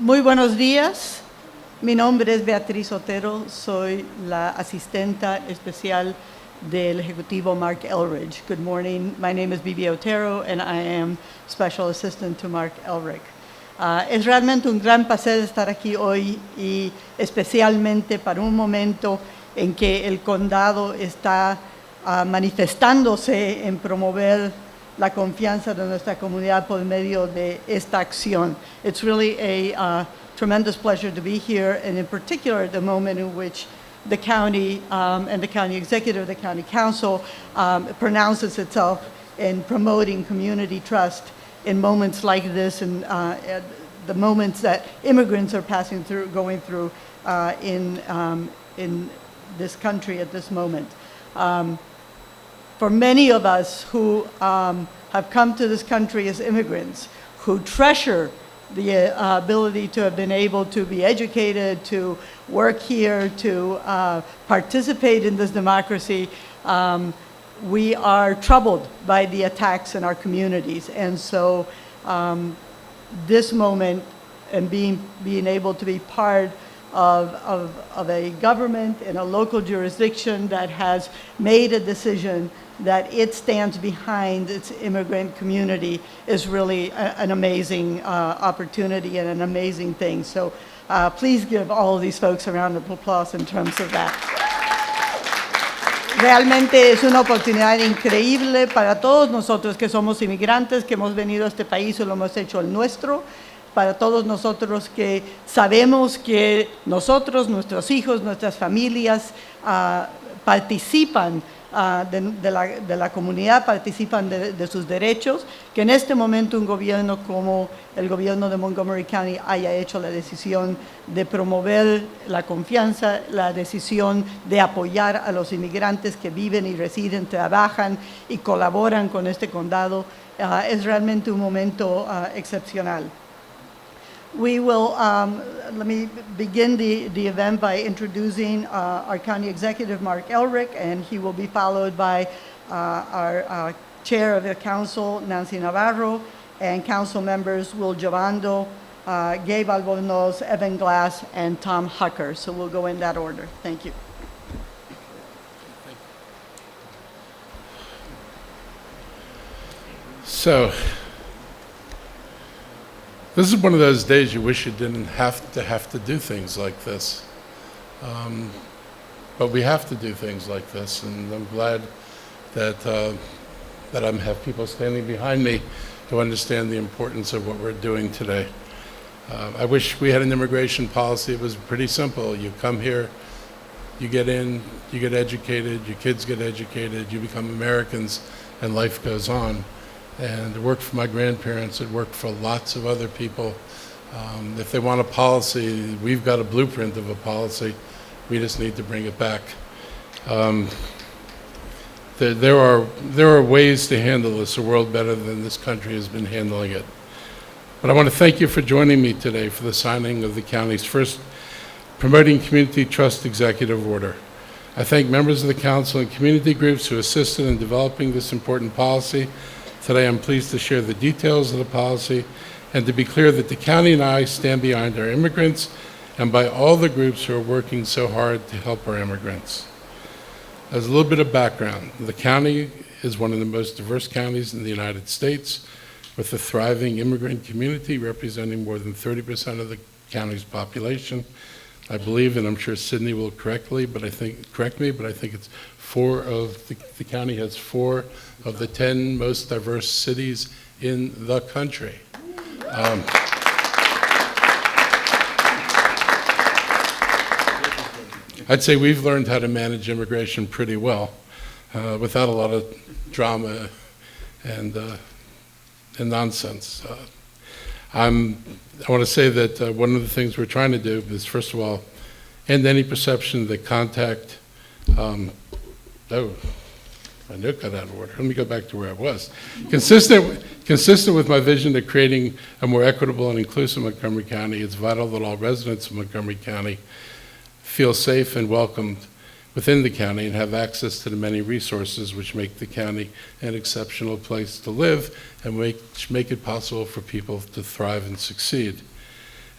Muy buenos días. Mi nombre es Beatriz Otero. Soy la asistenta especial del Ejecutivo Mark Elridge. Good morning. My name is Bibi Otero, and I am Special Assistant to Mark Elric. Es realmente un gran placer estar aquí hoy y especialmente para un momento en que el condado está manifestándose en promover la confianza de nuestra comunidad por medio de esta acción. It's really a tremendous pleasure to be here, and in particular at the moment in which the county and the county executive, the county council pronounces itself in promoting community trust in moments like this and the moments that immigrants are going through in this country at this moment. For many of us who have come to this country as immigrants, who treasure the ability to have been able to be educated, to work here, to participate in this democracy, we are troubled by the attacks in our communities. And so this moment and being able to be part of a government in a local jurisdiction that has made a decision that it stands behind its immigrant community is really an amazing opportunity and an amazing thing. So please give all of these folks a round of applause in terms of that. Realmente es una oportunidad increíble para todos nosotros que somos inmigrantes, que hemos venido a este país y lo hemos hecho el nuestro, para todos nosotros que sabemos que nosotros, nuestros hijos, nuestras familias participan de la comunidad, participan de sus derechos, que en este momento un gobierno como el gobierno de Montgomery County haya hecho la decisión de promover la confianza, la decisión de apoyar a los inmigrantes que viven y residen, trabajan y colaboran con este condado, es realmente un momento excepcional. We will, let me begin the event by introducing our County Executive, Mark Elric, and he will be followed by our Chair of the Council, Nancy Navarro, and Council members Will Giovando, Gabe Albornoz, Evan Glass, and Tom Hucker. So we'll go in that order. Thank you. So, this is one of those days you wish you didn't have to do things like this. But we have to do things like this, and I'm glad that I have people standing behind me who understand the importance of what we're doing today. I wish we had an immigration policy. It was pretty simple. You come here, you get in, you get educated, your kids get educated, you become Americans, and life goes on. And it worked for my grandparents. It worked for lots of other people. If they want a policy, we've got a blueprint of a policy. We just need to bring it back. There are ways to handle this, a world better than this country has been handling it. But I want to thank you for joining me today for the signing of the county's first Promoting Community Trust Executive Order. I thank members of the council and community groups who assisted in developing this important policy. Today I'm pleased to share the details of the policy and to be clear that the county and I stand behind our immigrants and by all the groups who are working so hard to help our immigrants. As a little bit of background, the county is one of the most diverse counties in the United States with a thriving immigrant community representing more than 30% of the county's population. I believe, and I'm sure Sydney will correct me, but I think it's the county has 4 of the 10 most diverse cities in the country. I'd say we've learned how to manage immigration pretty well, without a lot of drama and nonsense. I want to say that one of the things we're trying to do is, first of all, end any perception that contact, my note got out of order. Let me go back to where I was. Consistent with my vision of creating a more equitable and inclusive Montgomery County, it's vital that all residents of Montgomery County feel safe and welcomed within the county and have access to the many resources which make the county an exceptional place to live and which make it possible for people to thrive and succeed.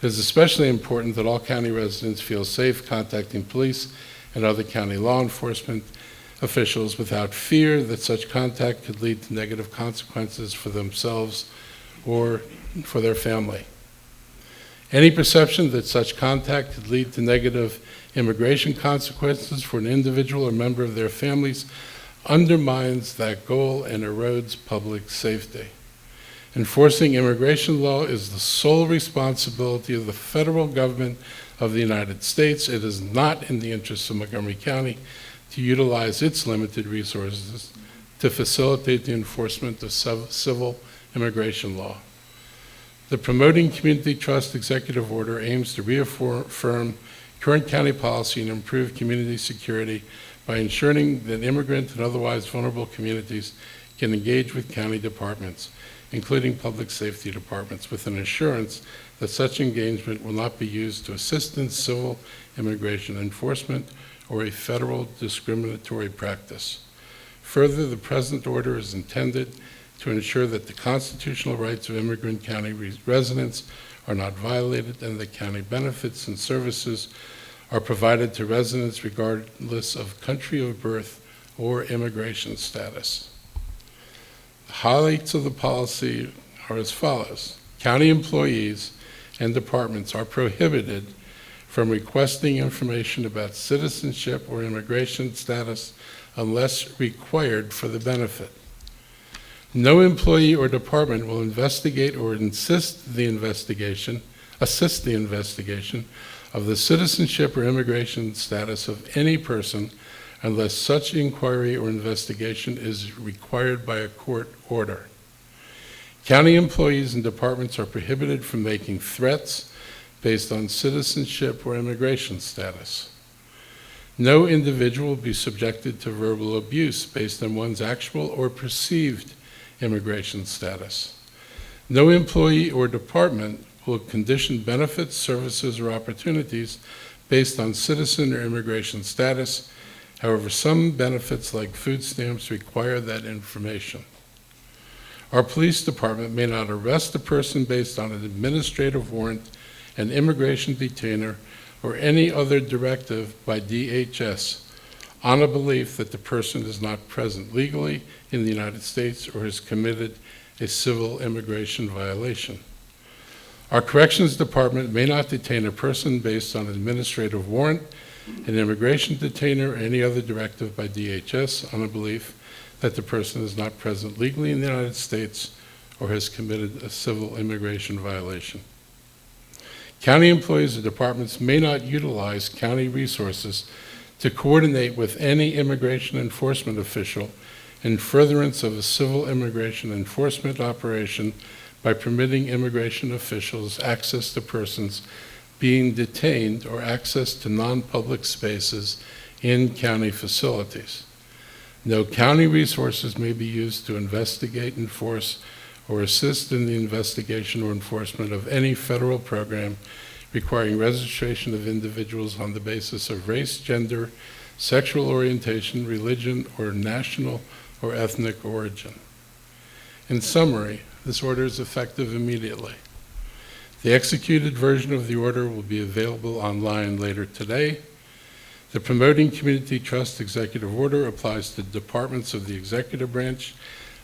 It is especially important that all county residents feel safe contacting police and other county law enforcement officials without fear that such contact could lead to negative consequences for themselves or for their family. Any perception that such contact could lead to negative immigration consequences for an individual or member of their families undermines that goal and erodes public safety. Enforcing immigration law is the sole responsibility of the federal government of the United States. It is not in the interests of Montgomery County to utilize its limited resources to facilitate the enforcement of civil immigration law. The Promoting Community Trust Executive Order aims to reaffirm current county policy and improve community security by ensuring that immigrant and otherwise vulnerable communities can engage with county departments, including public safety departments, with an assurance that such engagement will not be used to assist in civil immigration enforcement or a federal discriminatory practice. Further, the present order is intended to ensure that the constitutional rights of immigrant county residents are not violated and that county benefits and services are provided to residents regardless of country of birth or immigration status. The highlights of the policy are as follows. County employees and departments are prohibited from requesting information about citizenship or immigration status unless required for the benefit. No employee or department will investigate or assist the investigation of the citizenship or immigration status of any person unless such inquiry or investigation is required by a court order. County employees and departments are prohibited from making threats based on citizenship or immigration status. No individual will be subjected to verbal abuse based on one's actual or perceived immigration status. No employee or department will condition benefits, services, or opportunities based on citizen or immigration status. However, some benefits like food stamps require that information. Our police department may not arrest a person based on an administrative warrant, an immigration detainer, or any other directive by DHS on a belief that the person is not present legally in the United States or has committed a civil immigration violation. Our corrections department may not detain a person based on an administrative warrant, an immigration detainer, or any other directive by DHS on a belief that the person is not present legally in the United States or has committed a civil immigration violation. County employees or departments may not utilize county resources to coordinate with any immigration enforcement official in furtherance of a civil immigration enforcement operation by permitting immigration officials access to persons being detained or access to non-public spaces in county facilities. No county resources may be used to investigate, enforce, or assist in the investigation or enforcement of any federal program requiring registration of individuals on the basis of race, gender, sexual orientation, religion, or national or ethnic origin. In summary, this order is effective immediately. The executed version of the order will be available online later today. The Promoting Community Trust Executive Order applies to departments of the executive branch.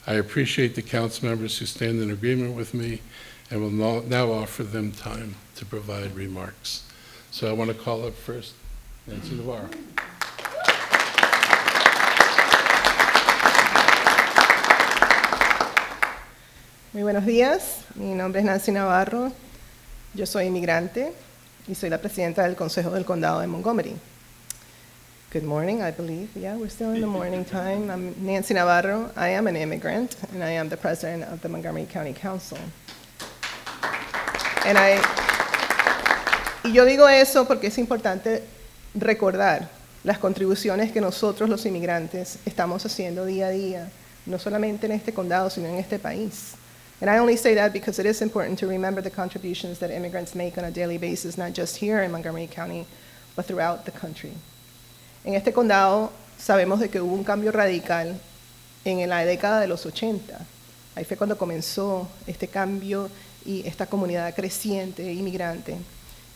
I appreciate the council members who stand in agreement with me and will now offer them time to provide remarks. So I want to call up first Nancy Navarro. Muy buenos días, mi nombre es Nancy Navarro, yo soy inmigrante y soy la presidenta del Consejo del Condado de Montgomery. Good morning, I believe. Yeah, we're still in the morning time. I'm Nancy Navarro. I am an immigrant, and I am the president of the Montgomery County Council. Y yo digo eso porque es importante recordar las contribuciones que nosotros los inmigrantes estamos haciendo día a día, no solamente en este condado, sino en este país. And I only say that because it is important to remember the contributions that immigrants make on a daily basis, not just here in Montgomery County, but throughout the country. En este condado sabemos de que hubo un cambio radical en la década de los 80. Ahí fue cuando comenzó este cambio y esta comunidad creciente, inmigrante.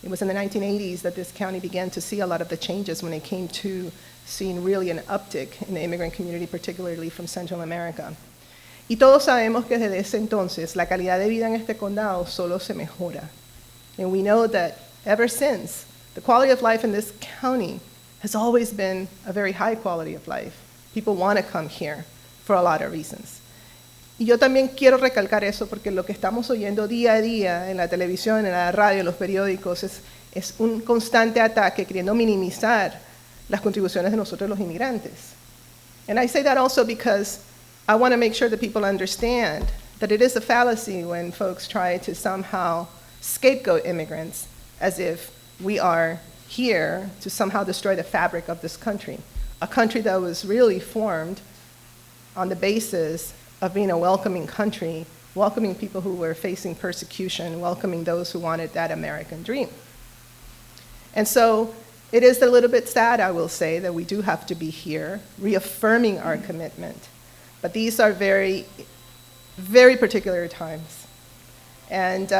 It was in the 1980s that this county began to see a lot of the changes when it came to seeing really an uptick in the immigrant community, particularly from Central America. Y todos sabemos que desde ese entonces la calidad de vida en este condado solo se mejora. And we know that ever since, the quality of life in this county has always been a very high quality of life. People want to come here for a lot of reasons. Y yo también quiero recalcar eso porque lo que estamos oyendo día a día en la televisión, en la radio, en los periódicos, es un constante ataque queriendo minimizar las contribuciones de nosotros los inmigrantes. And I say that also because I want to make sure that people understand that it is a fallacy when folks try to somehow scapegoat immigrants as if we are here to somehow destroy the fabric of this country, a country that was really formed on the basis of being a welcoming country, welcoming people who were facing persecution, welcoming those who wanted that American dream. And so it is a little bit sad, I will say, that we do have to be here reaffirming our commitment. But these are very, very particular times. And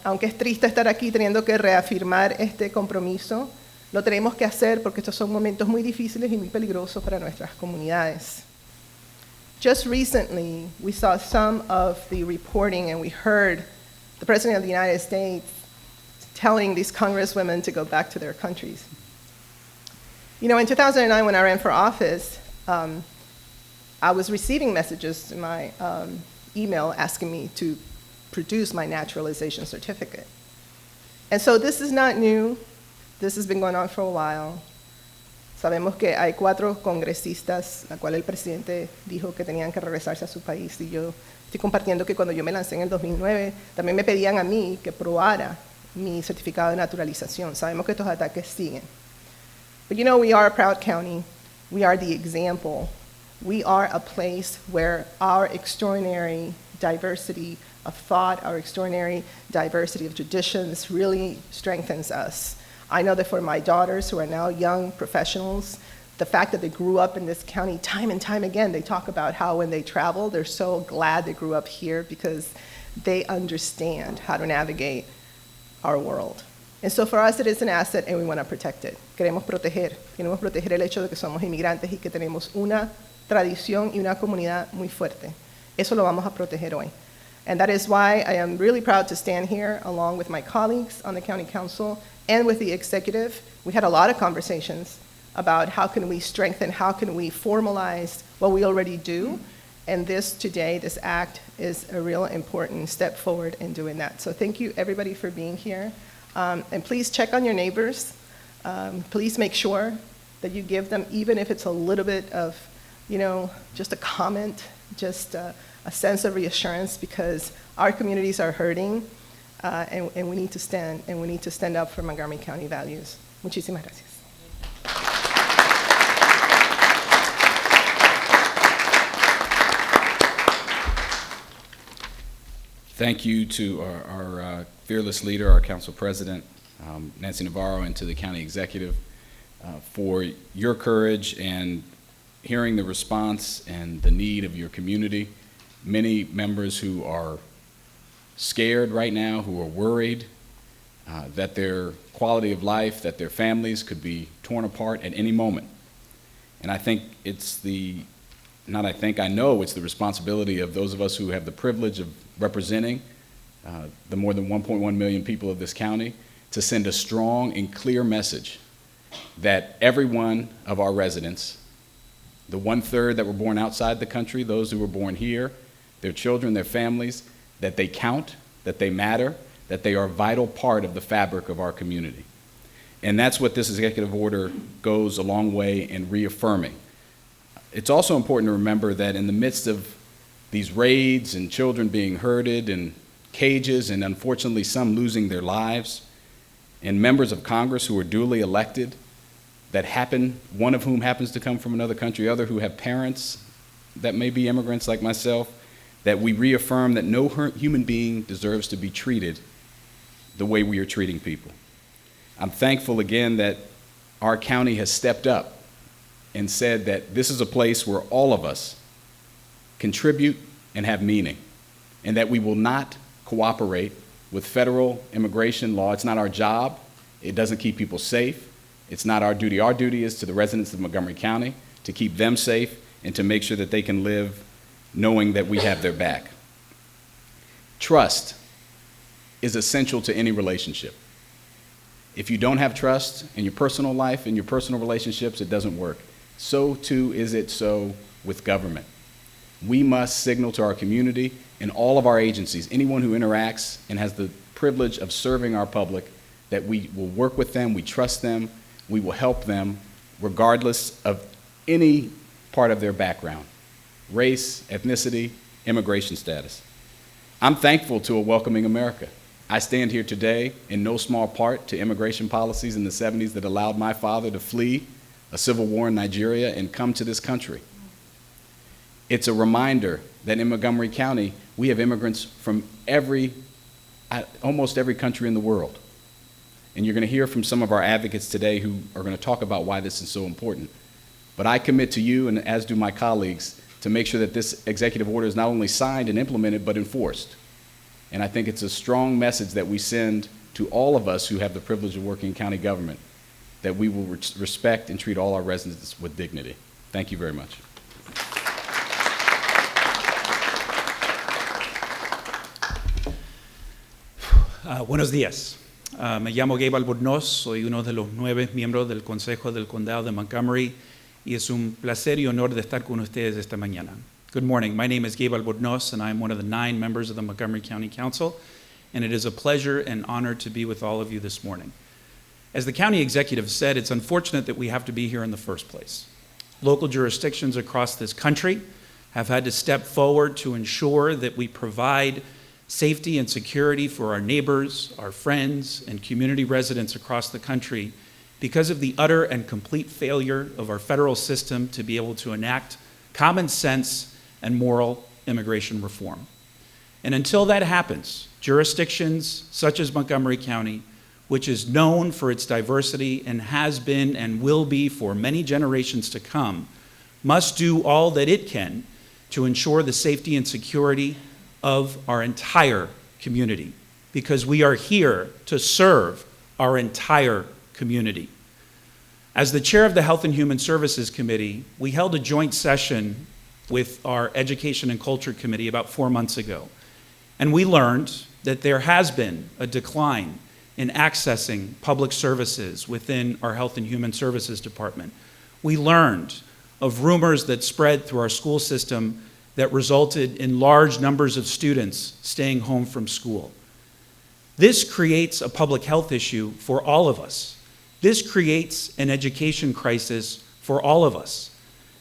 aunque es triste estar aquí teniendo que reafirmar este compromiso, lo tenemos que hacer porque estos son momentos muy difíciles y muy peligrosos para nuestras comunidades. Just recently, we saw some of the reporting and we heard the President of the United States telling these congresswomen to go back to their countries. You know, in 2009, when I ran for office, I was receiving messages in my email asking me to produce my naturalization certificate. And so this is not new. This has been going on for a while. Sabemos que hay 4 congresistas, la cual el presidente dijo que tenían que regresarse a su país. Y yo estoy compartiendo que cuando yo me lancé en el 2009, también me pedían a mí que probara mi certificado de naturalización. Sabemos que estos ataques siguen. But you know, we are a proud county. We are the example. We are a place where our extraordinary diversity of thought, our extraordinary diversity of traditions really strengthens us. I know that for my daughters who are now young professionals, the fact that they grew up in this county time and time again, they talk about how when they travel, they're so glad they grew up here because they understand how to navigate our world. And so for us it is an asset and we want to protect it. Queremos proteger el hecho de que somos inmigrantes y que tenemos una tradición y una comunidad muy fuerte. Eso lo vamos a proteger hoy. And that is why I am really proud to stand here along with my colleagues on the County Council and with the executive. We had a lot of conversations about how can we strengthen, how can we formalize what we already do. And this today, this act, is a real important step forward in doing that. So thank you everybody for being here. And please check on your neighbors. Please make sure that you give them, even if it's a little bit of, you know, just a comment, just a sense of reassurance, because our communities are hurting, and we need to stand up for Montgomery County values. Muchísimas gracias. Thank you to our fearless leader, our council president, Nancy Navarro, and to the county executive for your courage and hearing the response and the need of your community. Many members who are scared right now, who are worried that their quality of life, that their families could be torn apart at any moment. And I think I know it's the responsibility of those of us who have the privilege of representing the more than 1.1 million people of this county to send a strong and clear message that every one of our residents, the 1/3 that were born outside the country, those who were born here, their children, their families, that they count, that they matter, that they are a vital part of the fabric of our community. And that's what this executive order goes a long way in reaffirming. It's also important to remember that in the midst of these raids and children being herded in cages and unfortunately some losing their lives, and members of Congress who are duly elected one of whom happens to come from another country, other who have parents that may be immigrants like myself, that we reaffirm that no human being deserves to be treated the way we are treating people. I'm thankful again that our county has stepped up and said that this is a place where all of us contribute and have meaning, and that we will not cooperate with federal immigration law. It's not our job. It doesn't keep people safe. It's not our duty. Our duty is to the residents of Montgomery County to keep them safe and to make sure that they can live knowing that we have their back. Trust is essential to any relationship. If you don't have trust in your personal life, in your personal relationships, it doesn't work. So too is it so with government. We must signal to our community and all of our agencies, anyone who interacts and has the privilege of serving our public, that we will work with them, we trust them, we will help them, regardless of any part of their background, race, ethnicity, immigration status. I'm thankful to a welcoming America. I stand here today in no small part to immigration policies in the 70s that allowed my father to flee a civil war in Nigeria and come to this country. It's a reminder that in Montgomery County, we have immigrants from almost every country in the world. And you're going to hear from some of our advocates today who are going to talk about why this is so important. But I commit to you, and as do my colleagues, to make sure that this executive order is not only signed and implemented, but enforced. And I think it's a strong message that we send to all of us who have the privilege of working in county government, that we will respect and treat all our residents with dignity. Thank you very much. Buenos días. Me llamo Gabe Albornoz, soy uno de los 9 miembros del Consejo del Condado de Montgomery, y es un placer y honor de estar con ustedes esta mañana. Good morning. My name is Gabe Albornoz, and I am one of the 9 members of the Montgomery County Council, and it is a pleasure and honor to be with all of you this morning. As the county executive said, it's unfortunate that we have to be here in the first place. Local jurisdictions across this country have had to step forward to ensure that we provide safety and security for our neighbors, our friends, and community residents across the country because of the utter and complete failure of our federal system to be able to enact common sense and moral immigration reform. And until that happens, jurisdictions such as Montgomery County, which is known for its diversity and has been and will be for many generations to come, must do all that it can to ensure the safety and security of our entire community, because we are here to serve our entire community. As the chair of the Health and Human Services Committee, we held a joint session with our Education and Culture Committee about 4 months ago, and we learned that there has been a decline in accessing public services within our Health and Human Services Department. We learned of rumors that spread through our school system that resulted in large numbers of students staying home from school. This creates a public health issue for all of us. This creates an education crisis for all of us.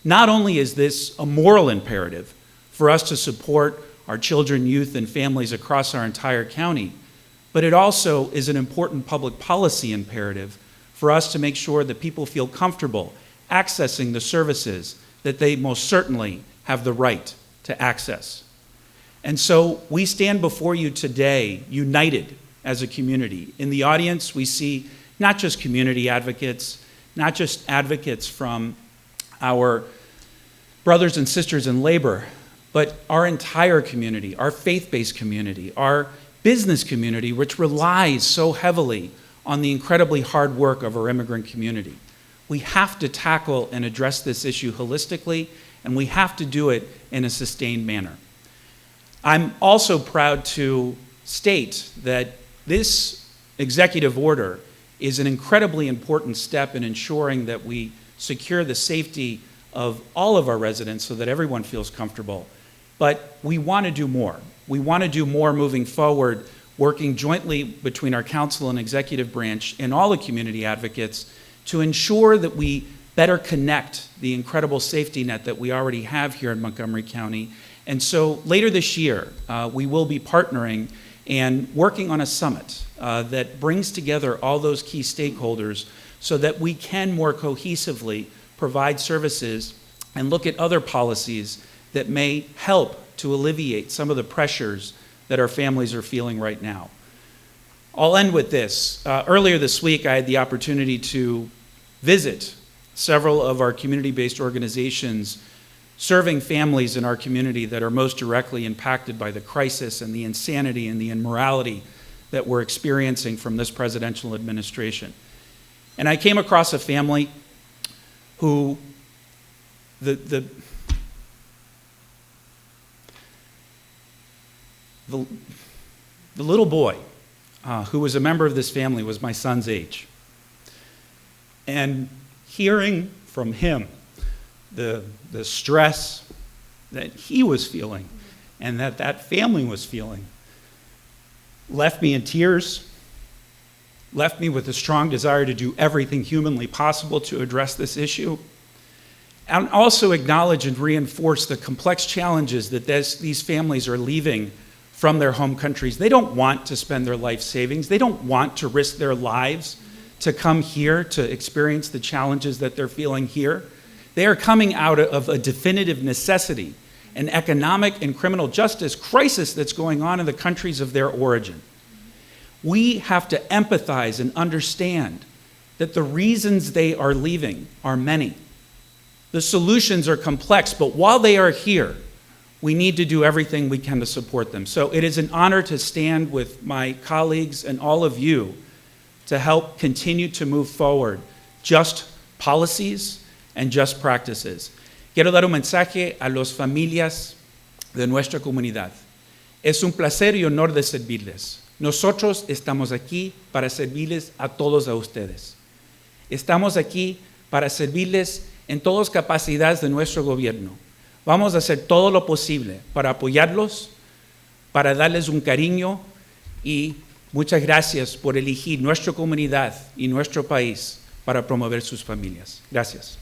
Not only is this a moral imperative for us to support our children, youth, and families across our entire county, but it also is an important public policy imperative for us to make sure that people feel comfortable accessing the services that they most certainly have the right to access. And so we stand before you today united as a community. In the audience, we see not just community advocates, not just advocates from our brothers and sisters in labor, but our entire community, our faith-based community, our business community, which relies so heavily on the incredibly hard work of our immigrant community. We have to tackle and address this issue holistically, and we have to do it in a sustained manner. I'm also proud to state that this executive order is an incredibly important step in ensuring that we secure the safety of all of our residents so that everyone feels comfortable. But we want to do more. We want to do more moving forward, working jointly between our council and executive branch and all the community advocates to ensure that we better connect the incredible safety net that we already have here in Montgomery County. And so later this year, we will be partnering and working on a summit that brings together all those key stakeholders so that we can more cohesively provide services and look at other policies that may help to alleviate some of the pressures that our families are feeling right now. I'll end with this. Earlier this week, I had the opportunity to visit several of our community-based organizations serving families in our community that are most directly impacted by the crisis and the insanity and the immorality that we're experiencing from this presidential administration. And I came across a family who the little boy who was a member of this family was my son's age. And hearing from him the stress that he was feeling and that family was feeling left me in tears, left me with a strong desire to do everything humanly possible to address this issue, and also acknowledge and reinforce the complex challenges that these families are leaving from their home countries. They don't want to spend their life savings. They don't want to risk their lives to come here to experience the challenges that they're feeling here. They are coming out of a definitive necessity, an economic and criminal justice crisis that's going on in the countries of their origin. We have to empathize and understand that the reasons they are leaving are many. The solutions are complex, but while they are here, we need to do everything we can to support them. So it is an honor to stand with my colleagues and all of you to help continue to move forward just policies and just practices. Quiero dar un mensaje a las familias de nuestra comunidad. Es un placer y honor de servirles. Nosotros estamos aquí para servirles a todos a ustedes. Estamos aquí para servirles en todas capacidades de nuestro gobierno. Vamos a hacer todo lo posible para apoyarlos, para darles un cariño y muchas gracias por elegir nuestra comunidad y nuestro país para promover sus familias. Gracias.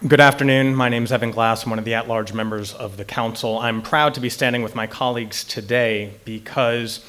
Good afternoon. My name is Evan Glass. I'm one of the at-large members of the council. I'm proud to be standing with my colleagues today because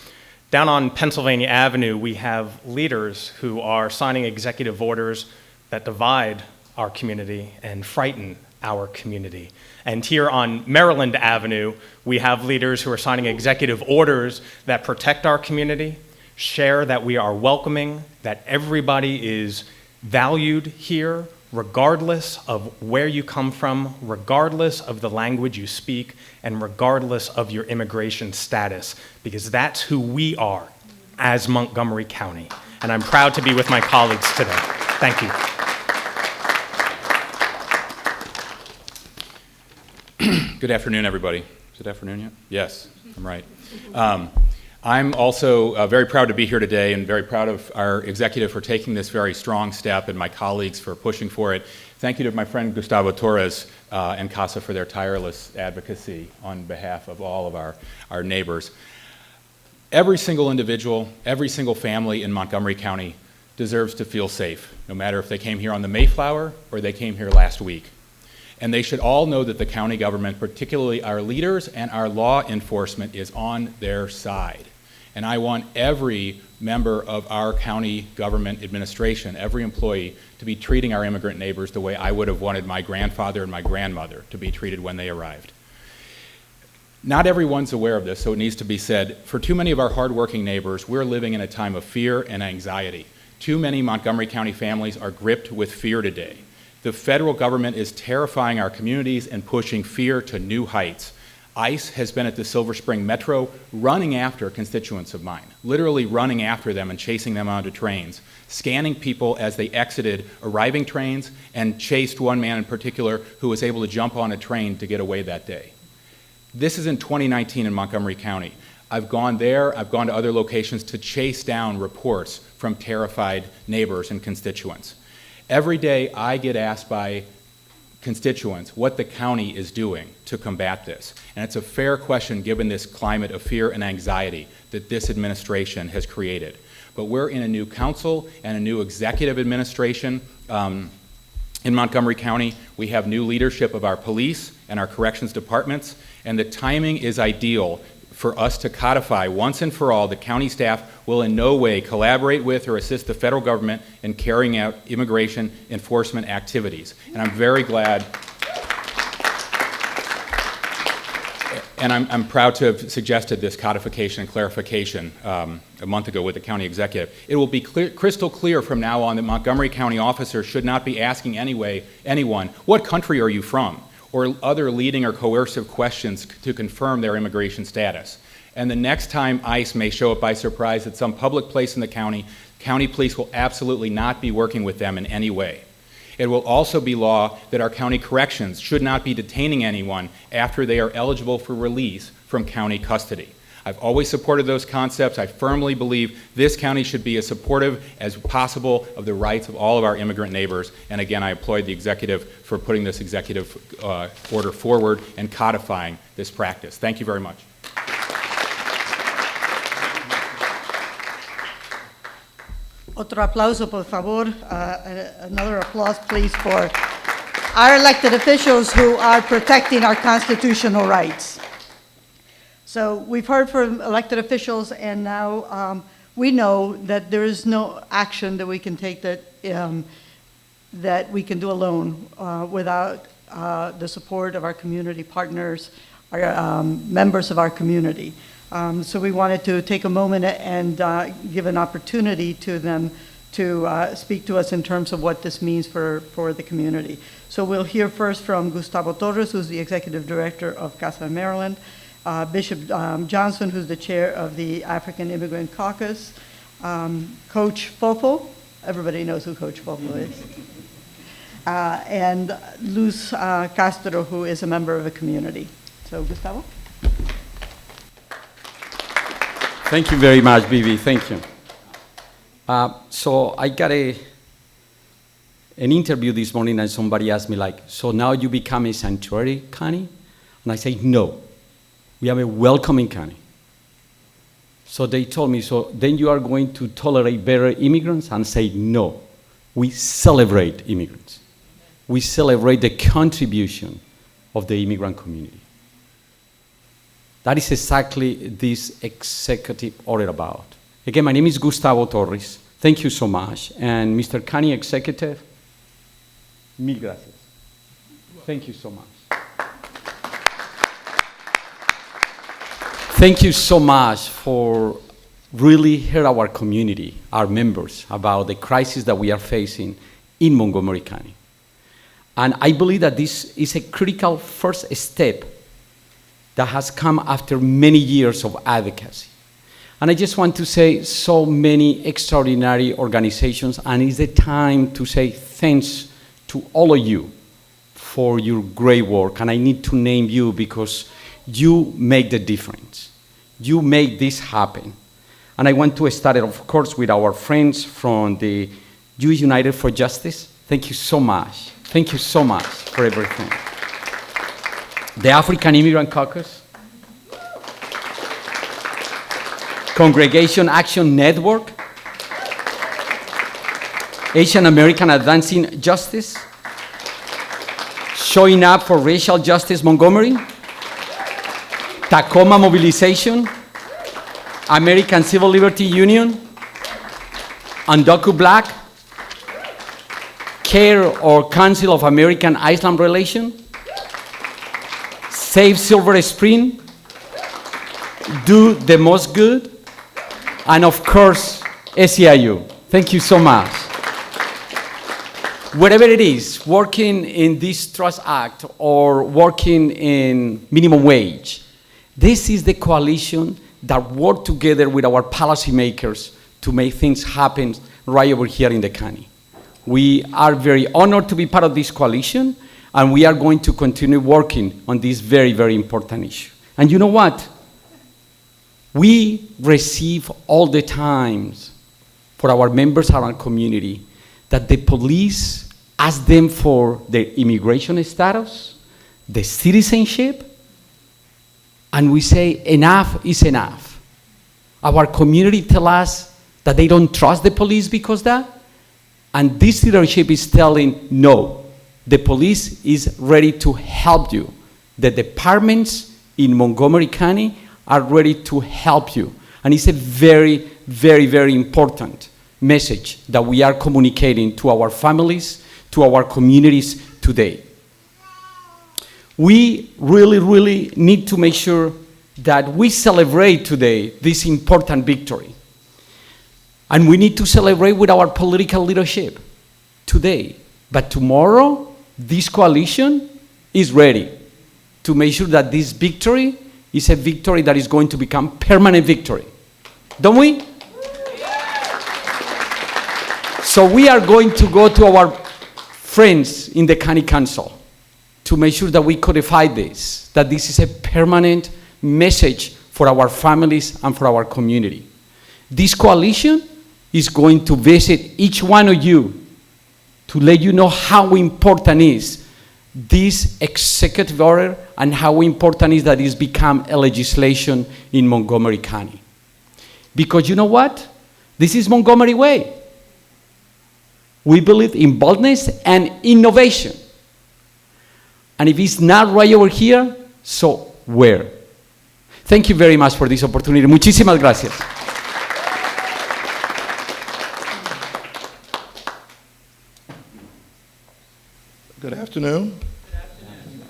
down on Pennsylvania Avenue, we have leaders who are signing executive orders that divide our community and frighten our community. And here on Maryland Avenue, we have leaders who are signing executive orders that protect our community, share that we are welcoming, that everybody is valued here, regardless of where you come from, regardless of the language you speak, and regardless of your immigration status, because that's who we are as Montgomery County. And I'm proud to be with my colleagues today. Thank you. Good afternoon, everybody. Is it afternoon yet? Yes, I'm right. I'm also very proud to be here today and very proud of our executive for taking this very strong step and my colleagues for pushing for it. Thank you to my friend Gustavo Torres and CASA for their tireless advocacy on behalf of all of our neighbors. Every single individual, every single family in Montgomery County deserves to feel safe, no matter if they came here on the Mayflower or they came here last week. And they should all know that the county government, particularly our leaders and our law enforcement, is on their side. And I want every member of our county government administration, every employee, to be treating our immigrant neighbors the way I would have wanted my grandfather and my grandmother to be treated when they arrived. Not everyone's aware of this, so it needs to be said. For too many of our hardworking neighbors, we're living in a time of fear and anxiety. Too many Montgomery County families are gripped with fear today. The federal government is terrifying our communities and pushing fear to new heights. ICE has been at the Silver Spring Metro running after constituents of mine, literally running after them and chasing them onto trains, scanning people as they exited arriving trains, and chased one man in particular who was able to jump on a train to get away that day. This is in 2019 in Montgomery County. I've gone there, I've gone to other locations to chase down reports from terrified neighbors and constituents. Every day I get asked by constituents what the county is doing to combat this. And it's a fair question given this climate of fear and anxiety that this administration has created. But we're in a new council and a new executive administration in Montgomery County. We have new leadership of our police and our corrections departments, and the timing is ideal for us to codify once and for all that county staff will in no way collaborate with or assist the federal government in carrying out immigration enforcement activities. And I'm very glad, and I'm proud to have suggested this codification and clarification a month ago with the county executive. It will be crystal clear from now on that Montgomery County officers should not be asking anyone, what country are you from? or other leading or coercive questions to confirm their immigration status. And the next time ICE may show up by surprise at some public place in the county, county police will absolutely not be working with them in any way. It will also be law that our county corrections should not be detaining anyone after they are eligible for release from county custody. I've always supported those concepts. I firmly believe this county should be as supportive as possible of the rights of all of our immigrant neighbors. And again, I applaud the executive for putting this executive order forward and codifying this practice. Thank you very much. Otro aplauso, por favor. Another applause, please, for our elected officials who are protecting our constitutional rights. So we've heard from elected officials, and now we know that there is no action that we can take that we can do alone without the support of our community partners, our members of our community. So we wanted to take a moment and give an opportunity to them to speak to us in terms of what this means for the community. So we'll hear first from Gustavo Torres, who's the Executive Director of Casa de Maryland, Bishop Johnson, who's the chair of the African Immigrant Caucus, Coach Fofo, everybody knows who Coach Fofo is, and Luz Castro, who is a member of the community. So Gustavo? Thank you very much, Vivi. Thank you. So I got an interview this morning, and somebody asked me, like, so now you become a sanctuary county? And I say, no. We have a welcoming county. So they told me, so then you are going to tolerate better immigrants? And say, no. We celebrate immigrants. We celebrate the contribution of the immigrant community. That is exactly this executive order about. Again, my name is Gustavo Torres. Thank you so much. And Mr. County Executive, mil gracias. Thank you so much. Thank you so much for really hearing our community, our members, about the crisis that we are facing in Montgomery County. And I believe that this is a critical first step that has come after many years of advocacy. And I just want to say so many extraordinary organizations, and it's the time to say thanks to all of you for your great work. And I need to name you because you make the difference. You make this happen. And I want to start, of course, with our friends from the Jewish United for Justice. Thank you so much. Thank you so much for everything. The African Immigrant Caucus, Congregation Action Network, Asian American Advancing Justice, Showing Up for Racial Justice Montgomery, Tacoma Mobilization, American Civil Liberty Union, Undocu Black, CARE or Council of American Islam Relations, Save Silver Spring, Do the Most Good, and of course, SEIU. Thank you so much. Whatever it is, working in this Trust Act or working in minimum wage, this is the coalition that work together with our policymakers to make things happen right over here in the county. We are very honored to be part of this coalition, and we are going to continue working on this very, very important issue. And you know what? We receive all the times for our members of our community that the police ask them for their immigration status, the citizenship, and we say enough is enough. Our community tells us that they don't trust the police because of that, and this leadership is telling no, the police is ready to help you. The departments in Montgomery County are ready to help you. And it's a very, very, very important message that we are communicating to our families, to our communities today. We really, really need to make sure that we celebrate today this important victory. And we need to celebrate with our political leadership today. But tomorrow, this coalition is ready to make sure that this victory is a victory that is going to become permanent victory. Don't we? So we are going to go to our friends in the county council to make sure that we codify this, that this is a permanent message for our families and for our community. This coalition is going to visit each one of you to let you know how important is this executive order and how important is that it's become a legislation in Montgomery County. Because you know what? This is Montgomery way. We believe in boldness and innovation. And if it's not right over here, so where? Thank you very much for this opportunity. Muchísimas gracias. Good afternoon.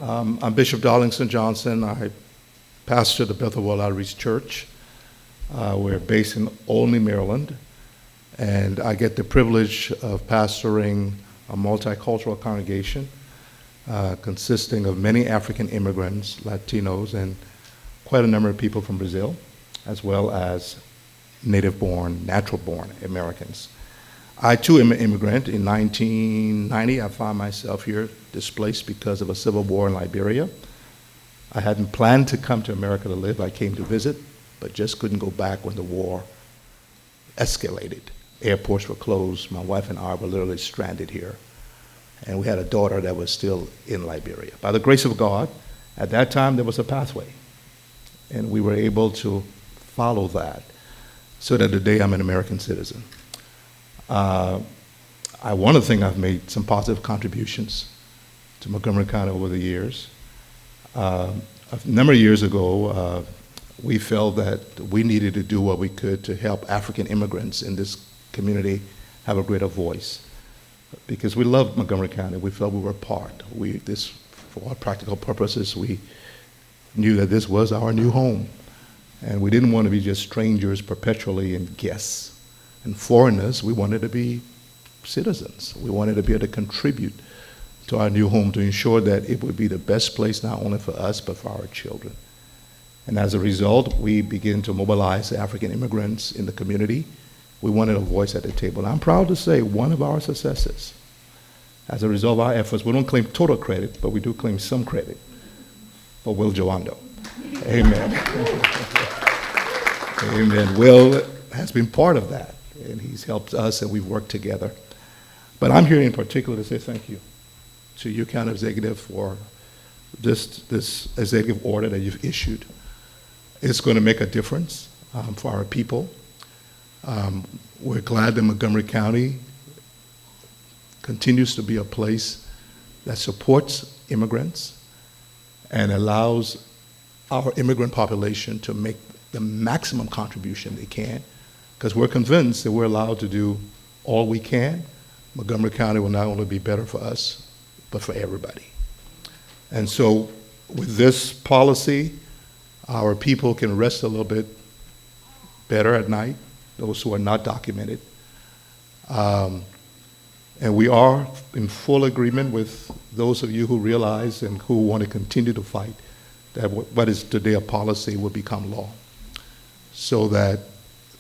I'm Bishop Darlington Johnson. I pastor the Bethel World Outreach Church. We're based in Olney, Maryland, and I get the privilege of pastoring a multicultural congregation consisting of many African immigrants, Latinos, and quite a number of people from Brazil, as well as native-born, natural-born Americans. I, too, am an immigrant. In 1990, I found myself here displaced because of a civil war in Liberia. I hadn't planned to come to America to live. I came to visit, but just couldn't go back when the war escalated. Airports were closed. My wife and I were literally stranded here. And we had a daughter that was still in Liberia. By the grace of God, at that time, there was a pathway. And we were able to follow that so that today I'm an American citizen. I want to think I've made some positive contributions to Montgomery County over the years. A number of years ago, we felt that we needed to do what we could to help African immigrants in this community have a greater voice. Because we loved Montgomery County, we felt we were part. For all practical purposes, we knew that this was our new home. And we didn't want to be just strangers perpetually and guests. And foreigners, we wanted to be citizens. We wanted to be able to contribute to our new home to ensure that it would be the best place not only for us, but for our children. And as a result, we began to mobilize the African immigrants in the community. We wanted a voice at the table. And I'm proud to say one of our successes, as a result of our efforts, we don't claim total credit, but we do claim some credit for Will Joando. Amen. Amen. Will has been part of that, and he's helped us, and we've worked together. But I'm here in particular to say thank you to you, County Executive, for this executive order that you've issued. It's going to make a difference for our people. We're glad that Montgomery County continues to be a place that supports immigrants and allows our immigrant population to make the maximum contribution they can, because we're convinced that we're allowed to do all we can. Montgomery County will not only be better for us, but for everybody. And so with this policy, our people can rest a little bit better at night, those who are not documented. And we are in full agreement with those of you who realize and who want to continue to fight that what is today a policy will become law, so that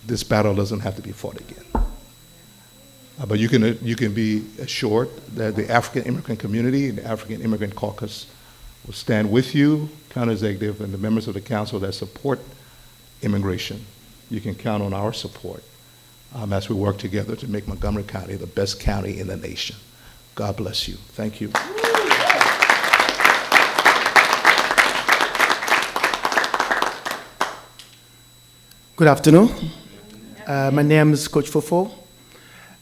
this battle doesn't have to be fought again. But you can be assured that the African immigrant community and the African Immigrant Caucus will stand with you, County Executive, and the members of the council that support immigration. You can count on our support as we work together to make Montgomery County the best county in the nation. God bless you. Thank you. Good afternoon. My name is Coach Fofo.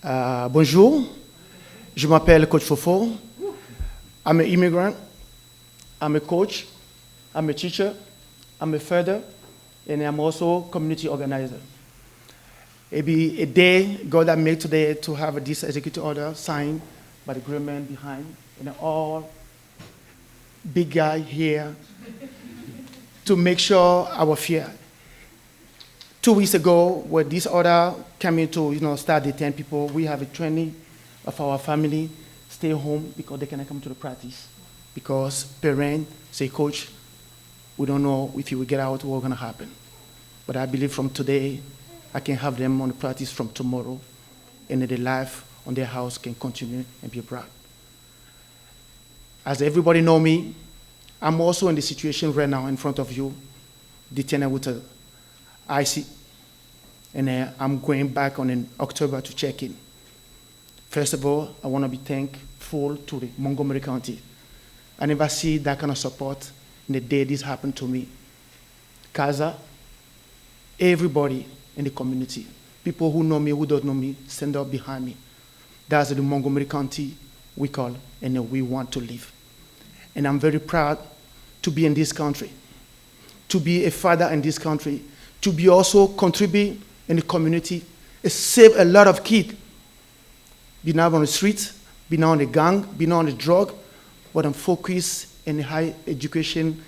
Bonjour. Je m'appelle Coach Fofo. I'm an immigrant. I'm a coach. I'm a teacher. I'm a father. And I'm also a community organizer. It be a day God has made today to have this executive order signed by the great man behind, and all big guy here to make sure our fear. 2 weeks ago, when this order came in to start detaining people, we have a training of our family stay home because they cannot come to the practice because parents say, Coach, we don't know if you will get out, what's going to happen. But I believe from today, I can have them on the practice from tomorrow, and their life on their house can continue and be proud. As everybody know me, I'm also in the situation right now in front of you, detained with a IC, and I'm going back on in October to check in. First of all, I want to be thankful to the Montgomery County. I never see that kind of support in the day this happened to me. CASA, everybody in the community, people who know me, who don't know me, stand up behind me. That's the Montgomery County we call, and we want to live. And I'm very proud to be in this country, to be a father in this country, to be also contribute in the community. It saved a lot of kids. Being out on the streets, being out on the gang, being out on the drug, but I'm focused in high education,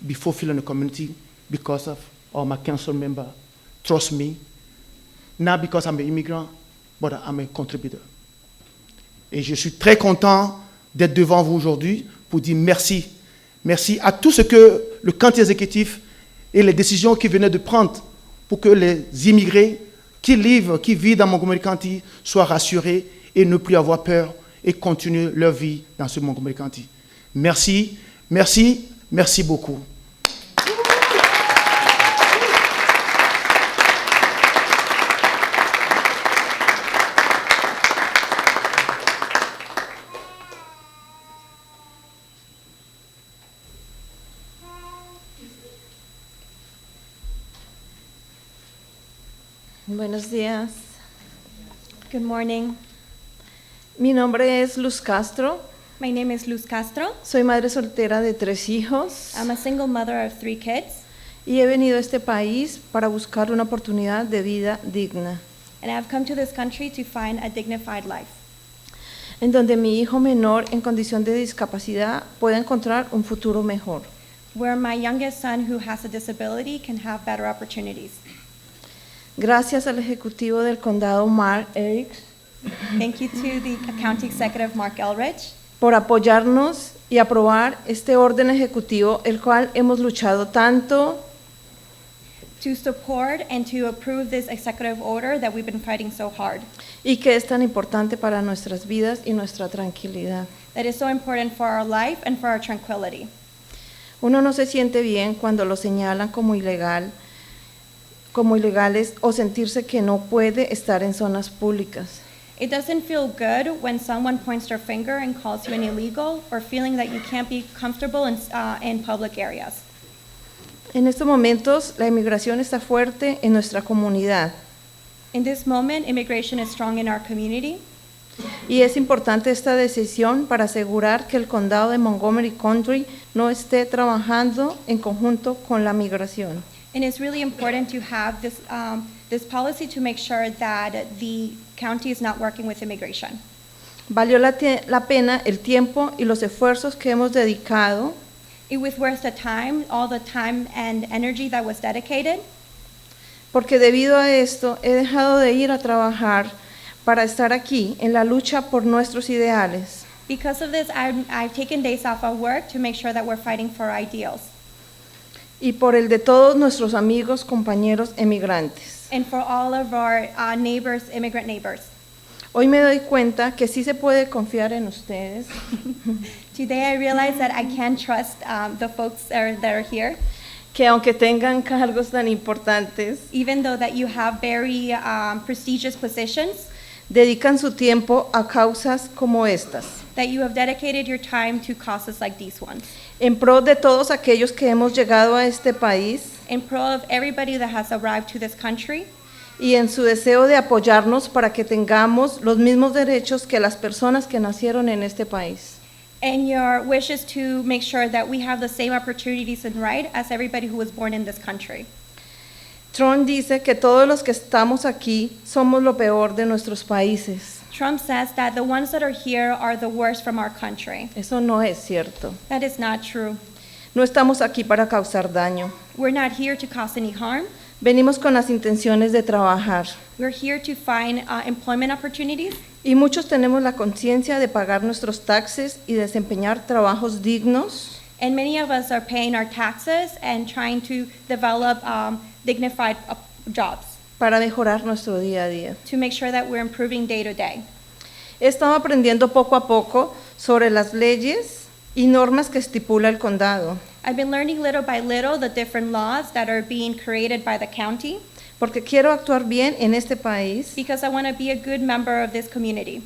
be fulfilled in the community because of all my council members. Trust me, not because I'm an immigrant, but I'm a contributor. Et je suis très content d'être devant vous aujourd'hui pour dire merci. Merci à tout ce que le camp exécutif et les décisions qu'il venait de prendre pour que les immigrés qui vivent dans Montgomery County soient rassurés et ne plus avoir peur et continuer leur vie dans ce Montgomery County. Merci, merci, merci beaucoup. Buenos días. Good morning. Mi nombre es Luz Castro. My name is Luz Castro. Soy madre soltera de 3 hijos. I'm a single mother of 3 kids. Y he venido a este país para buscar una oportunidad de vida digna. And I've come to this country to find a dignified life. En donde mi hijo menor en condición de discapacidad pueda encontrar un futuro mejor. Where my youngest son who has a disability can have better opportunities. Gracias al ejecutivo del condado Mark Eriks. Thank you to the county executive Mark Elrich. Por apoyarnos y aprobar este orden ejecutivo, el cual hemos luchado tanto. To support and to approve this executive order that we've been fighting so hard. Y que es tan importante para nuestras vidas y nuestra tranquilidad. That is so important for our life and for our tranquility. Uno no se siente bien cuando lo señalan como ilegales o sentirse que no puede estar en zonas públicas. It doesn't feel good when someone points their finger and calls you an illegal or feeling that you can't be comfortable in public areas. En estos momentos, la inmigración está fuerte en nuestra comunidad. In this moment, immigration is strong in our community. Y es importante esta decisión para asegurar que el condado de Montgomery County no esté trabajando en conjunto con la migración. And it's really important to have this policy to make sure that the county is not working with immigration. Valió la pena el tiempo y los esfuerzos que hemos dedicado. It was worth the time, all the time and energy that was dedicated. Porque debido a esto he dejado de ir a trabajar para estar aquí en la lucha por nuestros ideales. Because of this, I've taken days off of work to make sure that we're fighting for our ideals. Y por el de todos nuestros amigos, compañeros emigrantes. And for all of our neighbors, immigrant neighbors. Hoy me doy cuenta que sí se puede confiar en ustedes. Today I realize that I can trust the folks that are here. Que aunque tengan cargos tan importantes, even though that you have very prestigious positions, dedican su tiempo a causas como estas. That you have dedicated your time to causes like these ones. En pro de todos aquellos que hemos llegado a este país. In pro of everybody that has arrived to this country. Y en su deseo de apoyarnos para que tengamos los mismos derechos que las personas que nacieron en este país. And your wish is to make sure that we have the same opportunities and right as everybody who was born in this country. Trump dice que todos los que estamos aquí somos lo peor de nuestros países. Trump says that the ones that are here are the worst from our country. Eso no es cierto. That is not true. No estamos aquí para causar daño. We're not here to cause any harm. Venimos con las intenciones de trabajar. We're here to find employment opportunities. Y muchos tenemos la conciencia de pagar nuestros taxes y desempeñar trabajos dignos. And many of us are paying our taxes and trying to develop dignified jobs Para mejorar nuestro día a día. to make sure that we're improving day to day. He estado aprendiendo poco a poco sobre las leyes y normas que estipula el condado, I've been learning little by little the different laws that are being created by the county porque quiero actuar bien en este país because I want to be a good member of this community.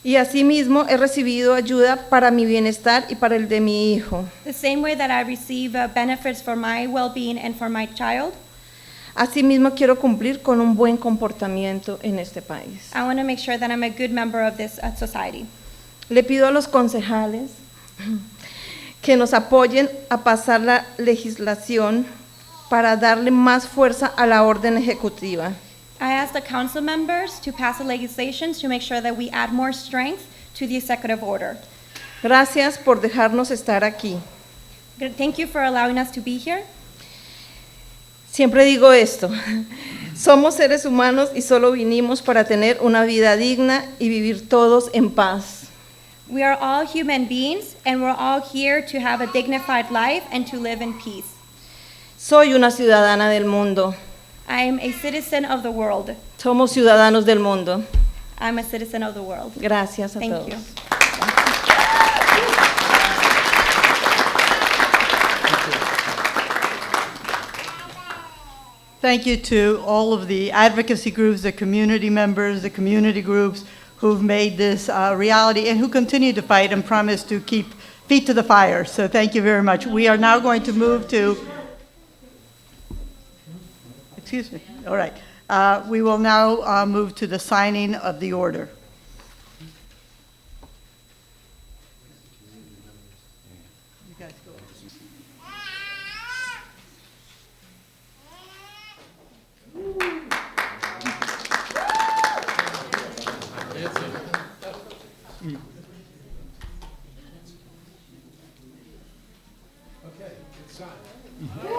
y asimismo he recibido ayuda para mi bienestar y para el de mi hijo. The same way that I receive benefits for my well-being and for my child, Asimismo quiero cumplir con un buen comportamiento en este país. I want to make sure that I'm a good member of this society. Le pido a los concejales que nos apoyen a pasar la legislación para darle más fuerza a la orden ejecutiva. I ask the council members to pass the legislations to make sure that we add more strength to the executive order. Gracias por dejarnos estar aquí. Thank you for allowing us to be here. Siempre digo esto, somos seres humanos y solo vinimos para tener una vida digna y vivir todos en paz. We are all human beings and we're all here to have a dignified life and to live in peace. Soy una ciudadana del mundo. I am a citizen of the world. Somos ciudadanos del mundo. I'm a citizen of the world. Gracias a Thank todos. you. Thank you to all of the advocacy groups, the community members, the community groups who've made this reality and who continue to fight and promise to keep feet to the fire. So thank you very much. We are now going to move to, excuse me, all right. We will now move to the signing of the order. You guys go. Okay, it's signed.